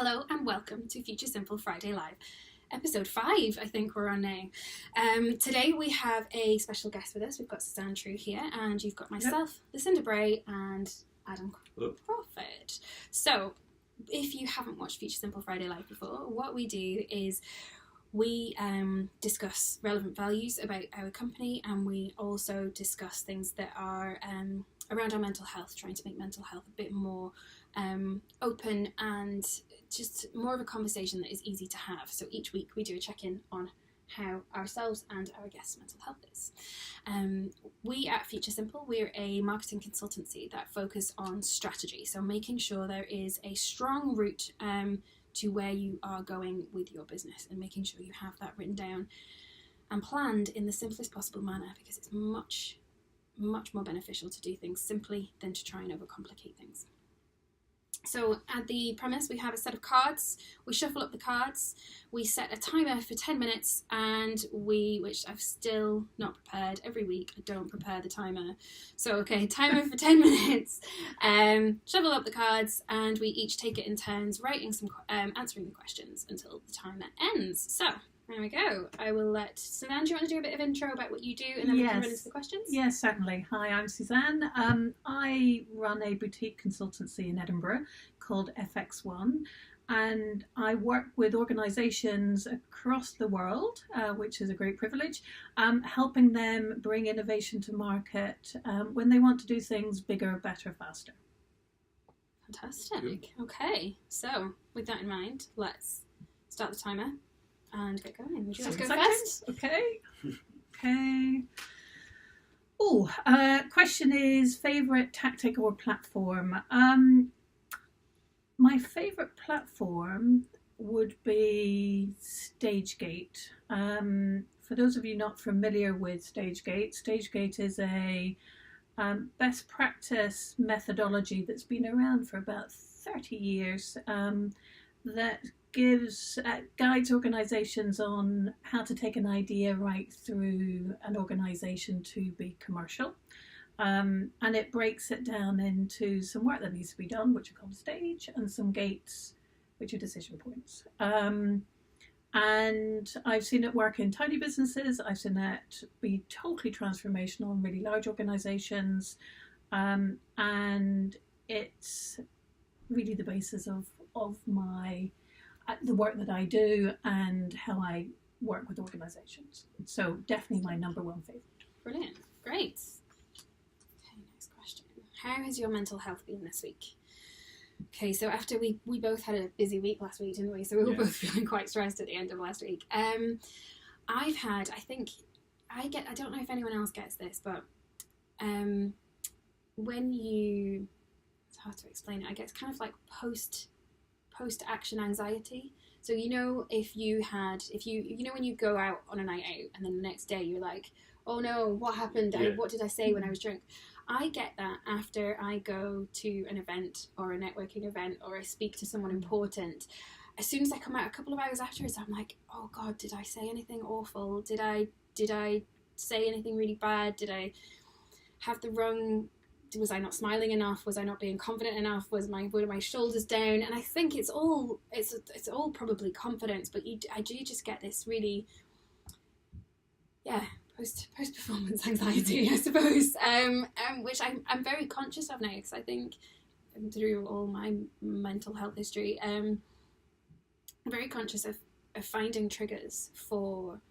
Hello and welcome to Future Simple Friday Live, episode 5, I think we're on now. Today we have a special guest with us. We've got Suzanne Trew here, and you've got myself, Lucinda Bray, and Adam Crawford. So, if you haven't watched Future Simple Friday Live before, what we do is we discuss relevant values about our company, and we also discuss things that are around our mental health, trying to make mental health a bit more open and just more of a conversation that is easy to have. So each week we do a check-in on how ourselves and our guests' mental health is. We at Future Simple, we're a marketing consultancy that focus on strategy, so making sure there is a strong route to where you are going with your business, and making sure you have that written down and planned in the simplest possible manner, because it's much more beneficial to do things simply than to try and overcomplicate things. So at the premise, we have a set of cards. We shuffle up the cards. We set a timer for 10 minutes, and which I've still not prepared. Every week I don't prepare the timer. So okay, timer for 10 minutes. Shuffle up the cards, and we each take it in turns, answering the questions until the timer ends. So there we go. I will let Suzanne, do you want to do a bit of intro about what you do, and then we can run into the questions? Yes, certainly. Hi, I'm Suzanne. I run a boutique consultancy in Edinburgh called FX1, and I work with organisations across the world, which is a great privilege, helping them bring innovation to market when they want to do things bigger, better, faster. Fantastic. Okay, so with that in mind, let's start the timer and get going. Would you like to go first? Okay. Question is favourite tactic or platform? My favourite platform would be StageGate. For those of you not familiar with StageGate is a best practice methodology that's been around for about 30 years that guides organisations on how to take an idea right through an organisation to be commercial, and it breaks it down into some work that needs to be done, which are called stage, and some gates, which are decision points. And I've seen it work in tiny businesses. I've seen it be totally transformational in really large organisations, and it's really the basis of the work that I do and how I work with organisations. So definitely my number one favourite. Brilliant. Great. Okay, next question. How has your mental health been this week? Okay, so after we both had a busy week last week, didn't we? So we were both feeling quite stressed at the end of last week. I've had, I don't know if anyone else gets this, but when it's hard to explain it, I guess kind of like post-action anxiety. So when you go out on a night out and then the next day you're like, oh no, what happened? What did I say when I was drunk? I get that after I go to an event or a networking event, or I speak to someone important. As soon as I come out a couple of hours afterwards, I'm like, oh God, did I say anything awful? Did I say anything really bad? Did I have was I not smiling enough? Was I not being confident enough? Were my shoulders down? And I think it's all probably confidence, but I do just get this really, post-performance anxiety, I suppose, which I'm very conscious of now, because I think through all my mental health history, I'm very conscious of finding triggers for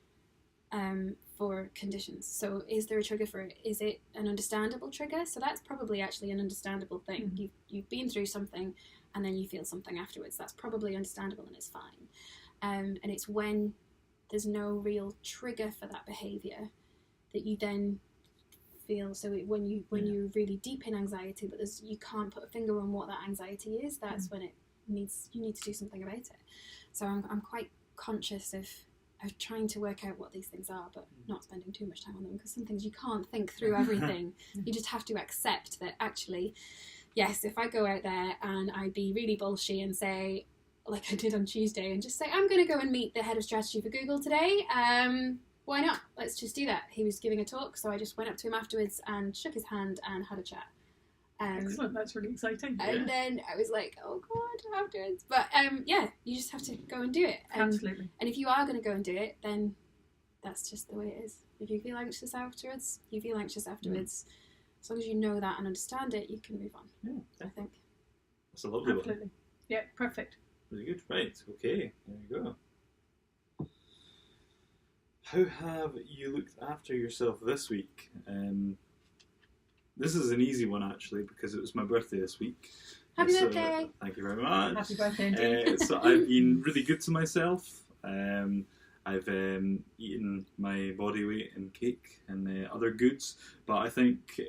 conditions. So is there a trigger for it? Is it an understandable trigger? So that's probably actually an understandable thing. Mm-hmm. You've been through something and then you feel something afterwards. That's probably understandable and it's fine. And it's when there's no real trigger for that behaviour that you then feel. So when you're really deep in anxiety, but you can't put a finger on what that anxiety is, that's when you need to do something about it. So I'm quite conscious of trying to work out what these things are, but not spending too much time on them, because some things you can't think through everything. You just have to accept that actually, yes, if I go out there and I be really bullshit and say, like I did on Tuesday, and just say, I'm going to go and meet the head of strategy for Google today, why not? Let's just do that. He was giving a talk, so I just went up to him afterwards and shook his hand and had a chat. Excellent, that's really exciting. And then I was like, oh God, afterwards. But yeah, you just have to go and do it. Absolutely. And if you are going to go and do it, then that's just the way it is. If you feel anxious afterwards, you feel anxious afterwards. As long as you know that and understand it, you can move on. Yeah, I think. That's a lovely Absolutely. one. Yeah, perfect. Really good. Right, okay, there you go. How have you looked after yourself this week? This is an easy one, actually, because it was my birthday this week. Happy birthday! Thank you very much. Happy birthday indeed. So I've been really good to myself. I've eaten my body weight in cake and other goods, but I think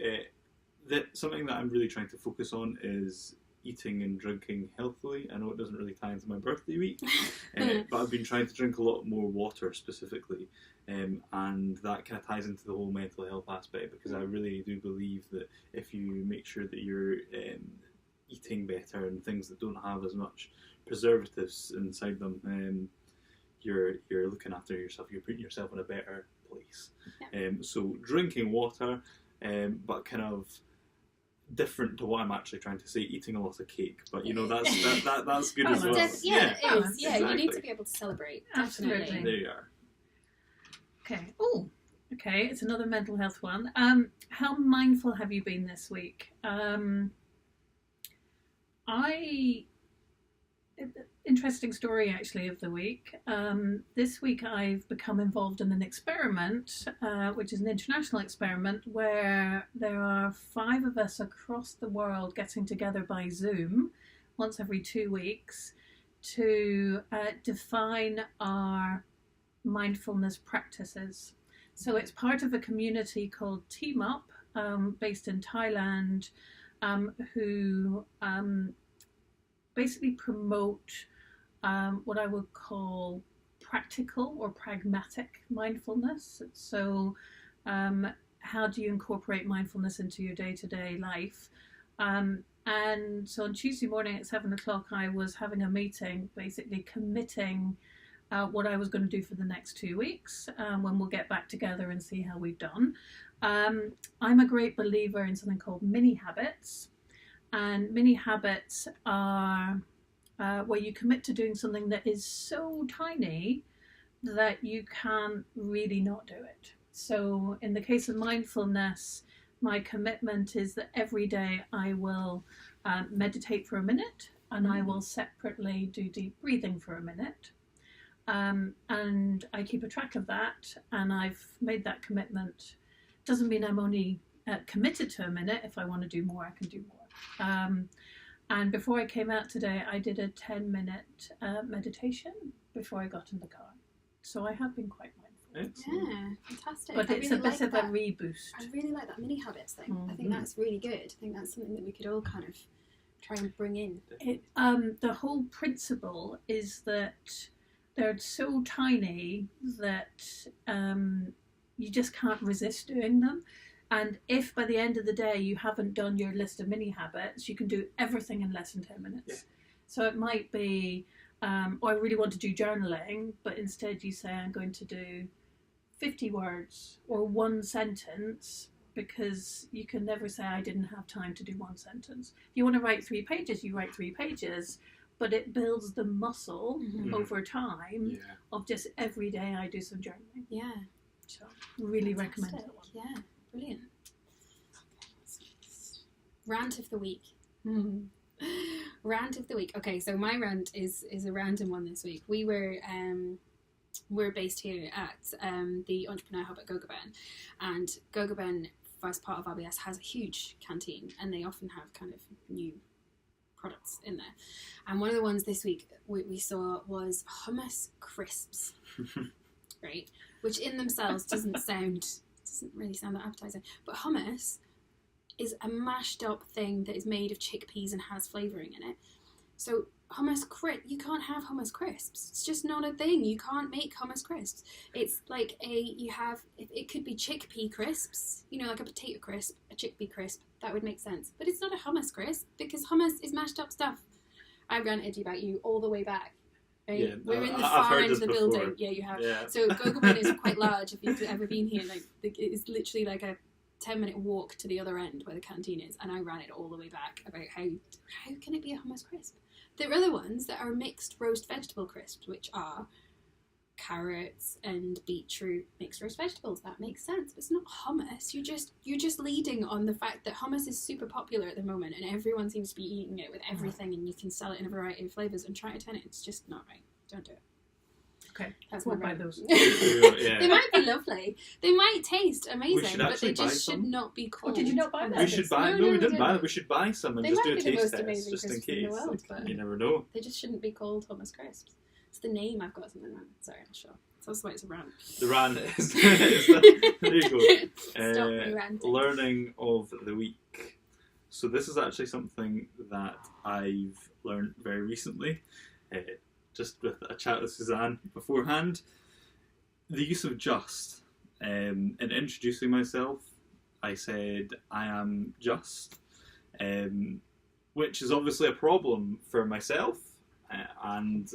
that something that I'm really trying to focus on is eating and drinking healthily. I know it doesn't really tie into my birthday week, but I've been trying to drink a lot more water specifically, and that kind of ties into the whole mental health aspect, because I really do believe that if you make sure that you're eating better and things that don't have as much preservatives inside them, you're looking after yourself, you're putting yourself in a better place. Yeah. So drinking water, but kind of different to what I'm actually trying to say, eating a lot of cake, but you know that's good as well. It is. Yeah, exactly. You need to be able to celebrate. Absolutely. Definitely. There you are. Okay. Oh, okay. It's another mental health one. How mindful have you been this week? Interesting story actually of the week. This week I've become involved in an experiment, which is an international experiment where there are 5 of us across the world getting together by Zoom once every 2 weeks to define our mindfulness practices. So it's part of a community called Team Up, based in Thailand, who basically promote what I would call practical or pragmatic mindfulness. So how do you incorporate mindfulness into your day-to-day life? And so on Tuesday morning at 7 o'clock, I was having a meeting, basically committing what I was going to do for the next 2 weeks, when we'll get back together and see how we've done. I'm a great believer in something called mini habits. And mini habits are where you commit to doing something that is so tiny that you can't really not do it. So in the case of mindfulness, my commitment is that every day I will meditate for a minute, and I will separately do deep breathing for a minute. And I keep a track of that, and I've made that commitment. Doesn't mean I'm only committed to a minute. If I want to do more, I can do more. And before I came out today, I did a 10-minute meditation before I got in the car. So I have been quite mindful. Excellent. Yeah, fantastic. But it's really a bit of that. a reboost. I really like that mini habits thing. I think that's really good. I think that's something that we could all kind of try and bring in. The whole principle is that they're so tiny that you just can't resist doing them. And if by the end of the day you haven't done your list of mini habits, you can do everything in less than 10 minutes. Yeah. So it might be, I really want to do journaling, but instead you say I'm going to do 50 words or 1 sentence, because you can never say I didn't have time to do 1 sentence. If you want to write 3 pages, you write 3 pages, but it builds the muscle over time of just every day I do some journaling. Yeah. So really recommend that one. Yeah. Brilliant. Rant of the week. Rant of the week. Okay, so my rant is a random one this week. We're based here at the Entrepreneur Hub at Gogoben, and Gogoben, as part of RBS, has a huge canteen, and they often have kind of new products in there. And one of the ones this week we saw was hummus crisps, right? Which in themselves doesn't really sound that appetizing. But hummus is a mashed up thing that is made of chickpeas and has flavouring in it. So you can't have hummus crisps. It's just not a thing. You can't make hummus crisps. It's like it could be chickpea crisps, like a potato crisp, a chickpea crisp. That would make sense. But it's not a hummus crisp, because hummus is mashed up stuff. I ranted about you all the way back. Right? Yeah, we're in the I've far heard end of the this before. building. Yeah, you have. Yeah. So Gogoben is quite large. If you've ever been here, like it's literally like a 10-minute walk to the other end where the canteen is, and I ran it all the way back about how can it be a hummus crisp? There are other ones that are mixed roast vegetable crisps, which are carrots and beetroot mixed roast vegetables. That makes sense, but it's not hummus. You're just leading on the fact that hummus is super popular at the moment, and everyone seems to be eating it with everything, and you can sell it in a variety of flavors. And try to turn it, it's just not right. Don't do it. Okay, that's we'll my buy those. Yeah. They might be lovely. They might taste amazing, should but actually they just buy should some. not be called. Oh, did you not buy that? We should buy. No, No, we we didn't buy didn't. it. We should buy some and They just might do a be the taste most test, amazing just in crisps in the case. world, but- You never know. They just shouldn't be called hummus crisps. It's the name I've got something wrong. Sorry, I'll show. That's why it's a rant. The rant is there you go. Stop me ranting. Learning of the week. So this is actually something that I've learned very recently, just with a chat with Suzanne beforehand. The use of just. In introducing myself, I said I am just, which is obviously a problem for myself and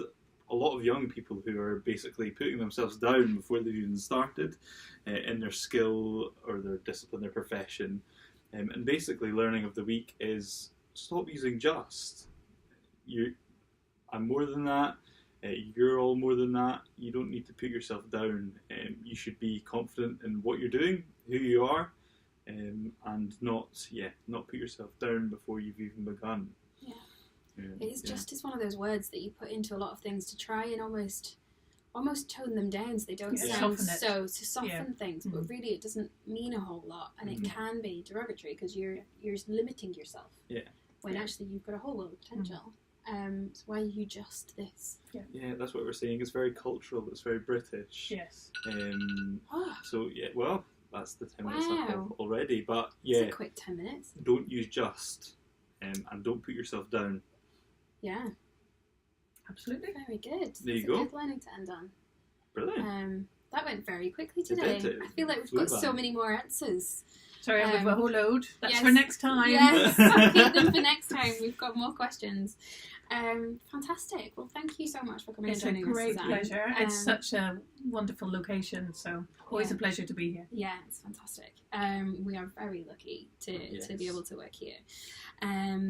a lot of young people who are basically putting themselves down before they've even started in their skill or their discipline, their profession. And basically learning of the week is stop using just. I'm more than that. You're all more than that. You don't need to put yourself down. You should be confident in what you're doing, who you are, and not put yourself down before you've even begun. Yeah. It's just is one of those words that you put into a lot of things to try and almost tone them down so they don't sound to soften things, but really it doesn't mean a whole lot, and it can be derogatory because you're limiting yourself. Yeah. When actually you've got a whole world of potential. So why are you just this? Yeah, that's what we're saying. It's very cultural. It's very British. Yes. So well, that's the 10 minutes up already. But it's a quick 10 minutes. Don't use just, and don't put yourself down. Yeah. Absolutely. Very good. There you That's go. a good learning to end on. Brilliant. That went very quickly today. It I feel like we've got so many more answers. Sorry, I have a whole load. That's for yes. next time. Yes, I'll keep them for next time. We've got more questions. Fantastic. Well, thank you so much for coming and joining us. It's a great Suzanne. pleasure. It's such a wonderful location, so always a pleasure to be here. Yeah, it's fantastic. We are very lucky to be able to work here.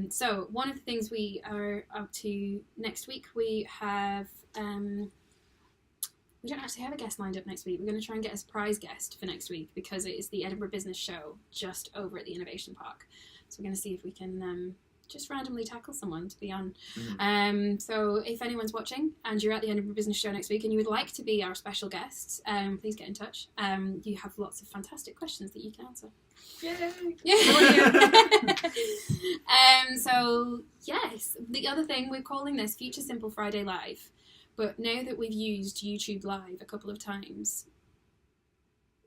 So one of the things we are up to next week, we have... we don't actually have a guest lined up next week. We're going to try and get a surprise guest for next week because it is the Edinburgh Business Show just over at the Innovation Park. So we're going to see if we can just randomly tackle someone to be on. So if anyone's watching and you're at the Edinburgh Business Show next week and you would like to be our special guest, please get in touch. You have lots of fantastic questions that you can answer. Yay! Yeah. So yes, the other thing, we're calling this Future Simple Friday Live. But now that we've used YouTube Live a couple of times,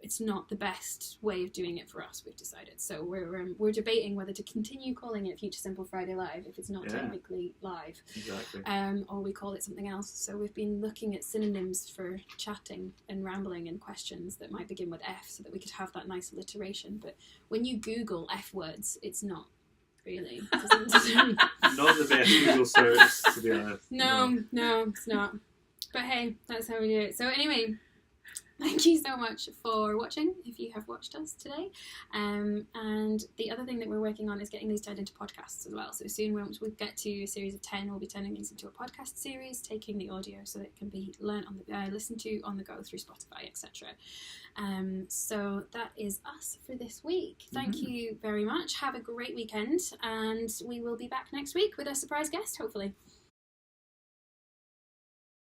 it's not the best way of doing it for us, we've decided. So we're debating whether to continue calling it Future Simple Friday Live if it's not technically live. Exactly. Or we call it something else. So we've been looking at synonyms for chatting and rambling and questions that might begin with F so that we could have that nice alliteration. But when you Google F words, it's not really. Not the best Google search, to be honest. No, it's not. But hey, that's how we do it. So anyway, thank you so much for watching, if you have watched us today. And the other thing that we're working on is getting these turned into podcasts as well. So soon, once we get to a series of 10, we'll be turning these into a podcast series, taking the audio so that it can be listened to on the go through Spotify, etc. So that is us for this week. Thank you very much. Have a great weekend, and we will be back next week with a surprise guest, hopefully.